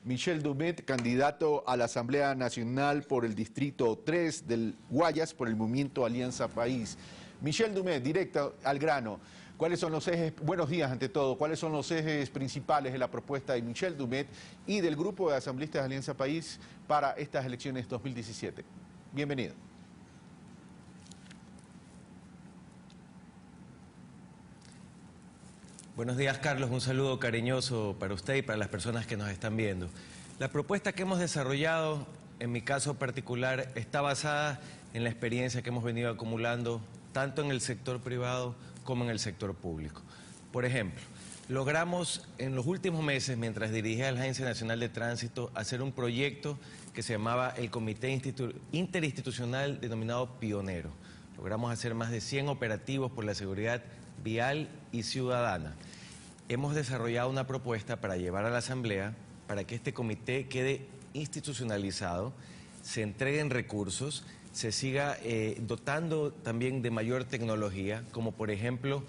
Michel Dumet, candidato a la Asamblea Nacional por el Distrito 3 del Guayas, por el Movimiento Alianza País. Michel Dumet, directo al grano. ¿Cuáles son los ejes, buenos días ante todo, cuáles son los ejes principales de la propuesta de Michel Dumet y del grupo de asambleístas de Alianza País para estas elecciones 2017? Bienvenido. Buenos días, Carlos. Un saludo cariñoso para usted y para las personas que nos están viendo. La propuesta que hemos desarrollado, en mi caso particular, está basada en la experiencia que hemos venido acumulando tanto en el sector privado como en el sector público. Por ejemplo, logramos en los últimos meses, mientras dirigía la Agencia Nacional de Tránsito, hacer un proyecto que se llamaba el Comité Interinstitucional denominado Pionero. Logramos hacer más de 100 operativos por la seguridad vial y ciudadana. Hemos desarrollado una propuesta para llevar a la Asamblea para que este comité quede institucionalizado, se entreguen recursos, se siga dotando también de mayor tecnología, como por ejemplo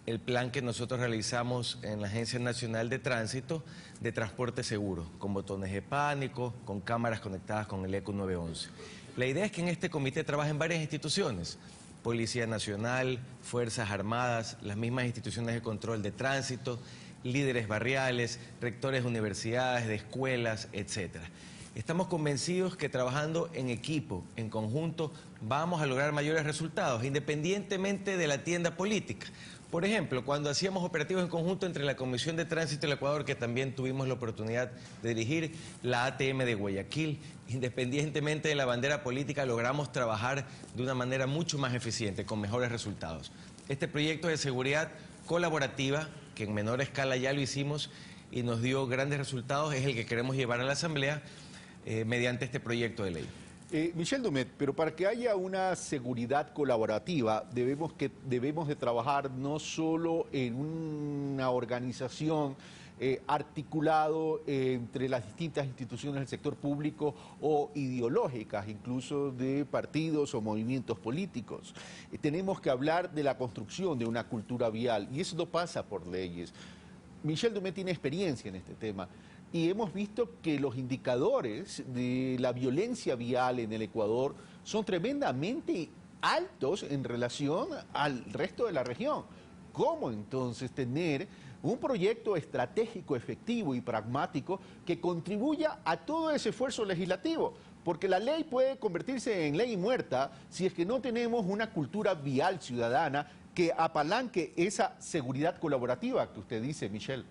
el plan que nosotros realizamos en la Agencia Nacional de Tránsito de transporte seguro, con botones de pánico, con cámaras conectadas con el ECO 911. La idea es que en este comité trabajen varias instituciones: Policía Nacional, Fuerzas Armadas, las mismas instituciones de control de tránsito, líderes barriales, rectores de universidades, de escuelas, etc. Estamos convencidos que trabajando en equipo, en conjunto, vamos a lograr mayores resultados, independientemente de la tienda política. Por ejemplo, cuando hacíamos operativos en conjunto entre la Comisión de Tránsito del Ecuador, que también tuvimos la oportunidad de dirigir, la ATM de Guayaquil, independientemente de la bandera política, logramos trabajar de una manera mucho más eficiente, con mejores resultados. Este proyecto de seguridad colaborativa, que en menor escala ya lo hicimos y nos dio grandes resultados, es el que queremos llevar a la Asamblea mediante este proyecto de ley. Michel Dumet, pero para que haya una seguridad colaborativa debemos de trabajar no solo en una organización articulado entre las distintas instituciones del sector público o ideológicas, incluso de partidos o movimientos políticos. Tenemos que hablar de la construcción de una cultura vial y eso no pasa por leyes. Michel Dumet tiene experiencia en este tema y hemos visto que los indicadores de la violencia vial en el Ecuador son tremendamente altos en relación al resto de la región. ¿Cómo entonces tener un proyecto estratégico, efectivo y pragmático que contribuya a todo ese esfuerzo legislativo? Porque la ley puede convertirse en ley muerta si es que no tenemos una cultura vial ciudadana que apalanque esa seguridad colaborativa que usted dice, Michel.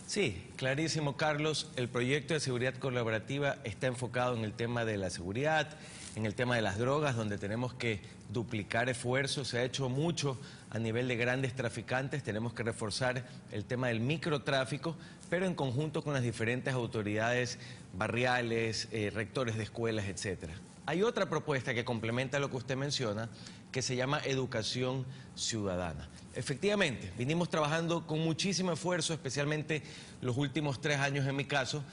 Sí, clarísimo, Carlos. El proyecto de seguridad colaborativa está enfocado en el tema de la seguridad, en el tema de las drogas, donde tenemos que duplicar esfuerzos. Se ha hecho mucho a nivel de grandes traficantes, tenemos que reforzar el tema del microtráfico, pero en conjunto con las diferentes autoridades barriales, rectores de escuelas, etc. Hay otra propuesta que complementa lo que usted menciona, que se llama educación ciudadana. Efectivamente, vinimos trabajando con muchísimo esfuerzo, especialmente los últimos 3 años en mi caso,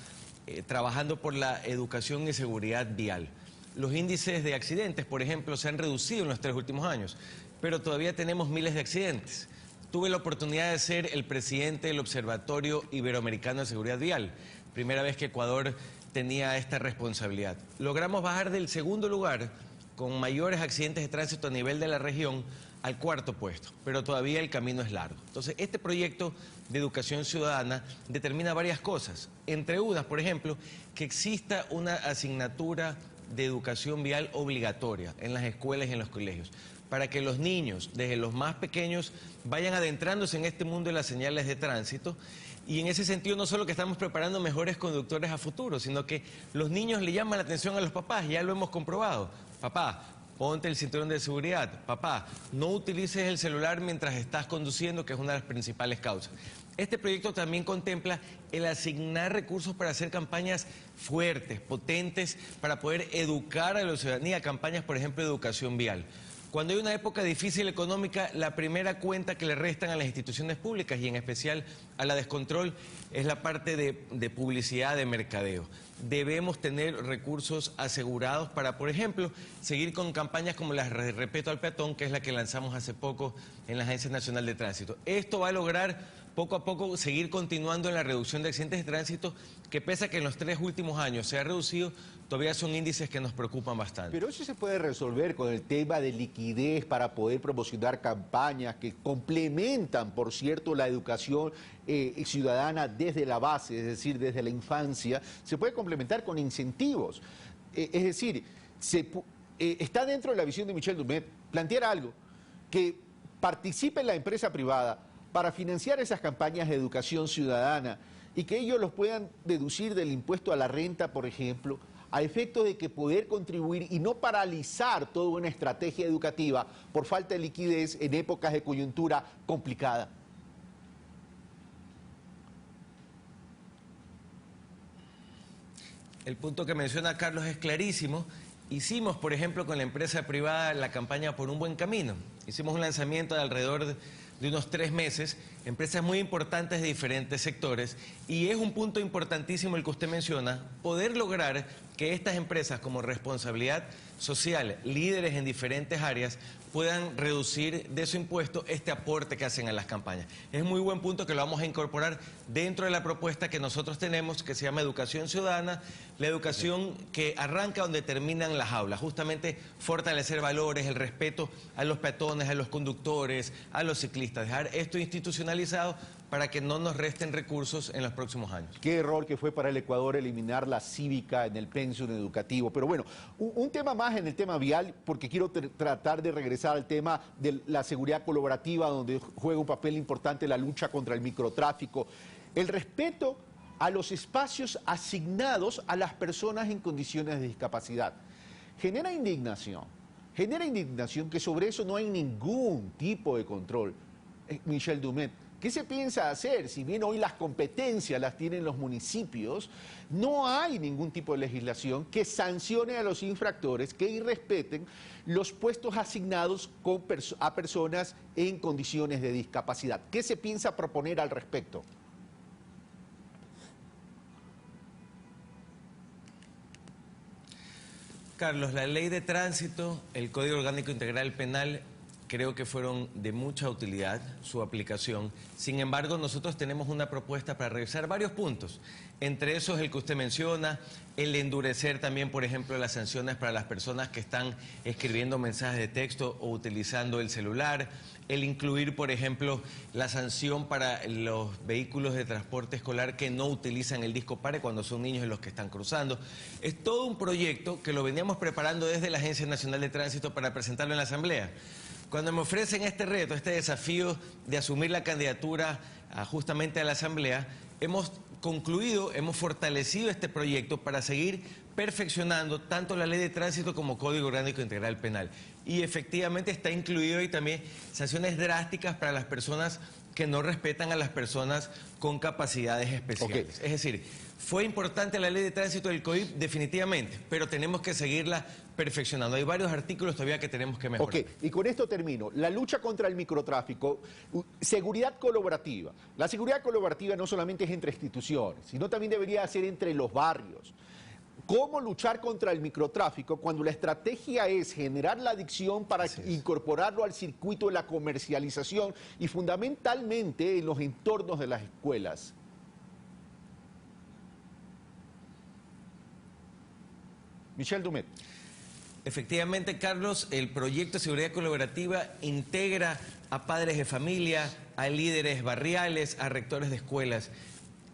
trabajando por la educación y seguridad vial. Los índices de accidentes, por ejemplo, se han reducido en los 3 últimos años, pero todavía tenemos miles de accidentes. Tuve la oportunidad de ser el presidente del Observatorio Iberoamericano de Seguridad Vial, primera vez que Ecuador tenía esta responsabilidad. Logramos bajar del segundo lugar con mayores accidentes de tránsito a nivel de la región al 4.º puesto, pero todavía el camino es largo. Entonces, este proyecto de educación ciudadana determina varias cosas, entre unas, por ejemplo, que exista una asignatura de educación vial obligatoria en las escuelas y en los colegios, para que los niños, desde los más pequeños, vayan adentrándose en este mundo de las señales de tránsito. Y en ese sentido, no solo que estamos preparando mejores conductores a futuro, sino que los niños le llaman la atención a los papás, ya lo hemos comprobado. Papá, ponte el cinturón de seguridad. Papá, no utilices el celular mientras estás conduciendo, que es una de las principales causas. Este proyecto también contempla el asignar recursos para hacer campañas fuertes, potentes, para poder educar a la ciudadanía, campañas, por ejemplo, de educación vial. Cuando hay una época difícil económica, la primera cuenta que le restan a las instituciones públicas y en especial a la Descontrol es la parte de publicidad, de mercadeo. Debemos tener recursos asegurados para, por ejemplo, seguir con campañas como las de Respeto al Peatón, que es la que lanzamos hace poco en la Agencia Nacional de Tránsito. Esto va a lograr poco a poco seguir continuando en la reducción de accidentes de tránsito, que pese a que en los 3 últimos años se ha reducido, todavía son índices que nos preocupan bastante. Pero eso se puede resolver con el tema de liquidez para poder promocionar campañas que complementan, por cierto, la educación ciudadana desde la base, es decir, desde la infancia. Se puede complementar con incentivos. Es decir, está dentro de la visión de Michel Doumet plantear algo que participe en la empresa privada para financiar esas campañas de educación ciudadana y que ellos los puedan deducir del impuesto a la renta, por ejemplo, a efecto de que poder contribuir y no paralizar toda una estrategia educativa por falta de liquidez en épocas de coyuntura complicada. El punto que menciona Carlos es clarísimo. Hicimos, por ejemplo, con la empresa privada la campaña Por un Buen Camino. Hicimos un lanzamiento de alrededor de unos 3 meses, empresas muy importantes de diferentes sectores, y es un punto importantísimo el que usted menciona, poder lograr que estas empresas como responsabilidad social, líderes en diferentes áreas, puedan reducir de su impuesto este aporte que hacen a las campañas. Es muy buen punto que lo vamos a incorporar dentro de la propuesta que nosotros tenemos, que se llama Educación Ciudadana, la educación que arranca donde terminan las aulas, justamente fortalecer valores, el respeto a los peatones, a los conductores, a los ciclistas, dejar esto institucionalizado para que no nos resten recursos en los próximos años. Qué error que fue para el Ecuador eliminar la cívica en el pensum educativo. Pero bueno, un tema más en el tema vial, porque quiero tratar de regresar al tema de la seguridad colaborativa, donde juega un papel importante la lucha contra el microtráfico. El respeto a los espacios asignados a las personas en condiciones de discapacidad. Genera indignación que sobre eso no hay ningún tipo de control. Michel Doumet, ¿qué se piensa hacer? Si bien hoy las competencias las tienen los municipios, no hay ningún tipo de legislación que sancione a los infractores que irrespeten los puestos asignados a personas en condiciones de discapacidad. ¿Qué se piensa proponer al respecto? Carlos, la ley de tránsito, el Código Orgánico Integral Penal, creo que fueron de mucha utilidad su aplicación. Sin embargo, nosotros tenemos una propuesta para revisar varios puntos. Entre esos el que usted menciona, el endurecer también, por ejemplo, las sanciones para las personas que están escribiendo mensajes de texto o utilizando el celular, el incluir, por ejemplo, la sanción para los vehículos de transporte escolar que no utilizan el disco pare cuando son niños los que están cruzando. Es todo un proyecto que lo veníamos preparando desde la Agencia Nacional de Tránsito para presentarlo en la Asamblea. Cuando me ofrecen este reto, este desafío de asumir la candidatura justamente a la Asamblea, hemos concluido, hemos fortalecido este proyecto para seguir perfeccionando tanto la Ley de Tránsito como Código Orgánico Integral Penal. Y efectivamente está incluido ahí también sanciones drásticas para las personas que no respetan a las personas con capacidades especiales. Es decir, fue importante la Ley de Tránsito del COIP definitivamente, pero tenemos que seguirla perfeccionando. Hay varios artículos todavía que tenemos que mejorar. Ok, y con esto termino. La lucha contra el microtráfico, seguridad colaborativa. La seguridad colaborativa no solamente es entre instituciones, sino también debería ser entre los barrios. ¿Cómo luchar contra el microtráfico cuando la estrategia es generar la adicción para incorporarlo al circuito de la comercialización y fundamentalmente en los entornos de las escuelas? Michel Doumet. Efectivamente, Carlos, el proyecto de seguridad colaborativa integra a padres de familia, a líderes barriales, a rectores de escuelas.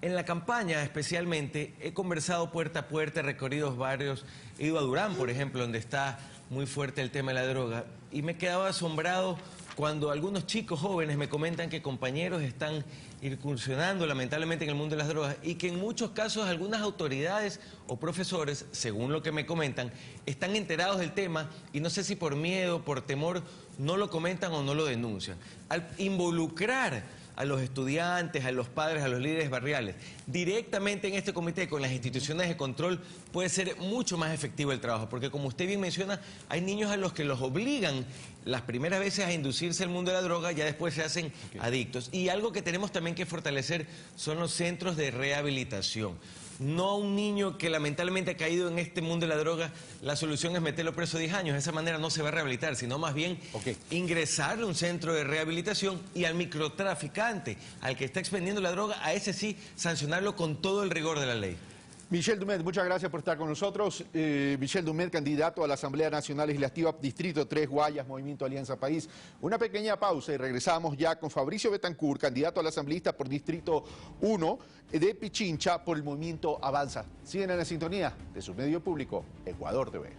En la campaña, especialmente, he conversado puerta a puerta, he recorrido barrios, he ido a Durán, por ejemplo, donde está muy fuerte el tema de la droga, y me he quedado asombrado cuando algunos chicos jóvenes me comentan que compañeros están incursionando lamentablemente en el mundo de las drogas y que en muchos casos algunas autoridades o profesores, según lo que me comentan, están enterados del tema y no sé si por miedo, por temor, no lo comentan o no lo denuncian. Al involucrar a los estudiantes, a los padres, a los líderes barriales. Directamente en este comité con las instituciones de control puede ser mucho más efectivo el trabajo, porque como usted bien menciona, hay niños a los que los obligan las primeras veces a inducirse al mundo de la droga, ya después se hacen adictos. Y algo que tenemos también que fortalecer son los centros de rehabilitación. No a un niño que lamentablemente ha caído en este mundo de la droga, la solución es meterlo preso 10 años. De esa manera no se va a rehabilitar, sino más bien ingresarle a un centro de rehabilitación, y al microtraficante, al que está expendiendo la droga, a ese sí sancionarlo con todo el rigor de la ley. Michel Dumet, muchas gracias por estar con nosotros. Michel Dumet, candidato a la Asamblea Nacional Legislativa, Distrito 3, Guayas, Movimiento Alianza País. Una pequeña pausa y regresamos ya con Fabricio Betancourt, candidato a la asambleísta por Distrito 1 de Pichincha por el Movimiento Avanza. Siguen en la sintonía de su medio público, Ecuador TV.